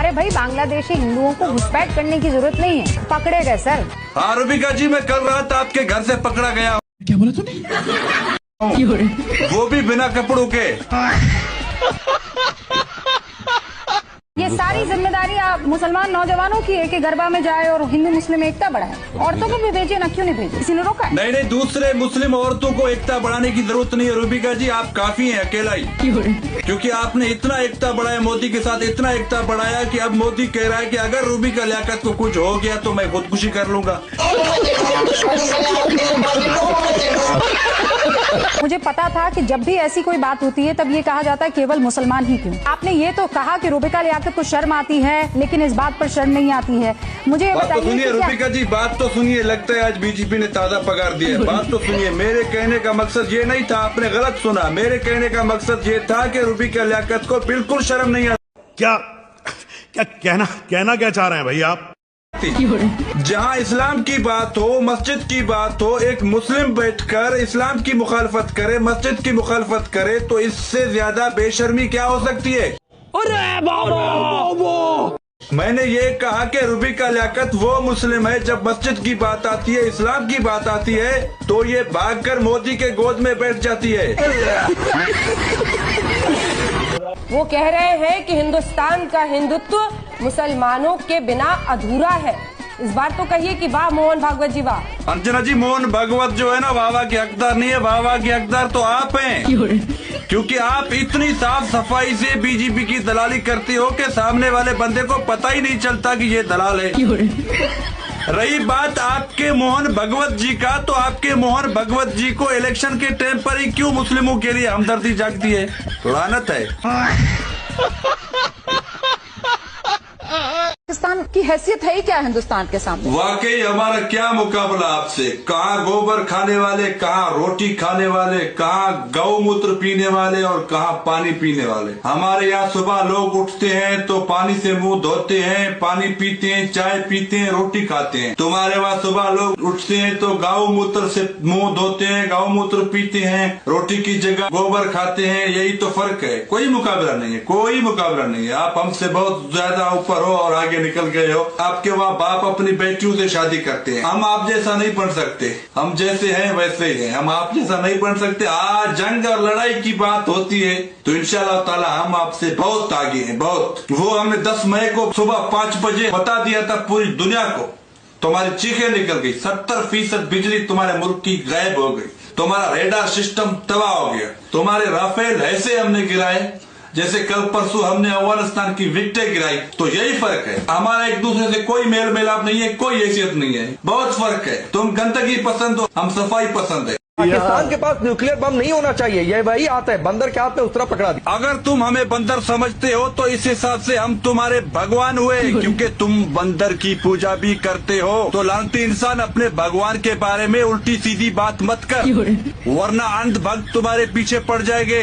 अरे भाई, बांग्लादेशी हिंदुओं को घुसपैठ करने की जरूरत नहीं है, पकड़े गए सर। हाँ रूबिका जी, मैं कल रात आपके घर से पकड़ा गया। क्या बोला तूने? वो भी बिना कपड़ों के। ये सारी जिम्मेदारी आप मुसलमान नौजवानों की है कि गरबा में जाए और हिंदू मुस्लिम एकता बढ़ाए। औरतों को भी भेजिए ना, क्यों नहीं भेजिए? किसी ने रोका है? नहीं, दूसरे मुस्लिम औरतों को एकता बढ़ाने की जरूरत नहीं है रूबिका जी, आप काफी हैं अकेला ही। क्योंकि आपने इतना एकता बढ़ाया, मोदी के साथ इतना एकता बढ़ाया कि अब मोदी कह रहा है कि अगर रूबिका लियाकत को कुछ हो गया तो मैं खुदकुशी कर लूंगा। मुझे पता था कि जब भी ऐसी कोई बात होती है तब ये कहा जाता है केवल मुसलमान ही क्यों। आपने ये तो कहा कि रूबिका लियाकत को शर्म आती है, लेकिन इस बात पर शर्म नहीं आती है। मुझे बात तो बताइए सुनिए रूबिका जी, बात तो सुनिए। लगता है आज बीजेपी ने ताजा पगार दिया है। बात तो सुनिए, मेरे कहने का मकसद ये नहीं था, आपने गलत सुना। मेरे कहने का मकसद ये था कि रूबिका लियाकत को बिल्कुल शर्म नहीं आती। क्या कहना क्या चाह रहे हैं भाई आप? जहाँ इस्लाम की बात हो, मस्जिद की बात हो, एक मुस्लिम बैठकर इस्लाम की मुखालफत करे, मस्जिद की मुखालफत करे, तो इससे ज्यादा बेशर्मी क्या हो सकती है? अरे बाबा! मैंने ये कहा कि रूबिका लियाकत वो मुस्लिम है, जब मस्जिद की बात आती है, इस्लाम की बात आती है, तो ये भागकर मोदी के गोद में बैठ जाती है। वो कह रहे हैं कि हिंदुस्तान का हिंदुत्व मुसलमानों के बिना अधूरा है। इस बार तो कहिए कि वाह मोहन भागवत जी वाह। अंजना जी, मोहन भागवत जो है ना, वाह के हकदार नहीं है, वाह के हकदार तो आप हैं। क्योंकि आप इतनी साफ सफाई से बीजेपी की दलाली करते हो कि सामने वाले बंदे को पता ही नहीं चलता कि ये दलाल है। रही बात आपके मोहन भगवत जी का, तो आपके मोहन भगवत जी को इलेक्शन के टाइम पर ही क्यों मुस्लिमों के लिए हमदर्दी जागती है? लानत है। पाकिस्तान की हैसियत है ही क्या हिंदुस्तान के सामने? वाकई हमारा क्या मुकाबला आपसे। कहाँ गोबर खाने वाले, कहाँ रोटी खाने वाले, कहाँ गौमूत्र पीने वाले और कहाँ पानी पीने वाले। हमारे यहाँ सुबह लोग उठते हैं तो पानी से मुंह धोते हैं, पानी पीते हैं, चाय पीते हैं, रोटी खाते हैं। तुम्हारे वहाँ सुबह लोग उठते हैं तो गौमूत्र से मुंह धोते हैं, गौमूत्र पीते हैं, रोटी की जगह गोबर खाते हैं। यही तो फर्क है, कोई मुकाबला नहीं है, कोई मुकाबला नहीं है। आप हमसे बहुत ज्यादा ऊपर हो और आगे निकल गए हो। आपके वहाँ बाप अपनी बेटियों से शादी करते हैं, हम आप जैसा नहीं पढ़ सकते। हम जैसे हैं वैसे ही हैं, हम आप जैसा नहीं पढ़ सकते। आज जंग और लड़ाई की बात होती है तो इंशाल्लाह ताला हम आपसे बहुत आगे हैं, बहुत। वो हमने 10 मई को सुबह 5 बजे बता दिया था पूरी दुनिया को, तुम्हारी चीखें निकल गई। 70% बिजली तुम्हारे मुल्क की गायब हो गई, तुम्हारा रेडार सिस्टम तबाह हो गया, तुम्हारे राफेल ऐसे हमने गिराए जैसे कल परसों हमने अफगानिस्तान की विकेटें गिराई। तो यही फर्क है, हमारा एक दूसरे से कोई मेल मिलाप नहीं है, कोई हैसियत नहीं है, बहुत फर्क है। तुम गंदगी पसंद हो, हम सफाई पसंद है। पाकिस्तान के पास न्यूक्लियर बम नहीं होना चाहिए, ये वही आता है बंदर के हाथ में उस तरह पकड़ा दिया। अगर तुम हमें बंदर समझते हो तो इस हिसाब से हम तुम्हारे भगवान हुए, क्योंकि तुम बंदर की पूजा भी करते हो। तो लानती इंसान, अपने भगवान के बारे में उल्टी सीधी बात मत कर, वरना अंध भक्त तुम्हारे पीछे पड़ जाएंगे।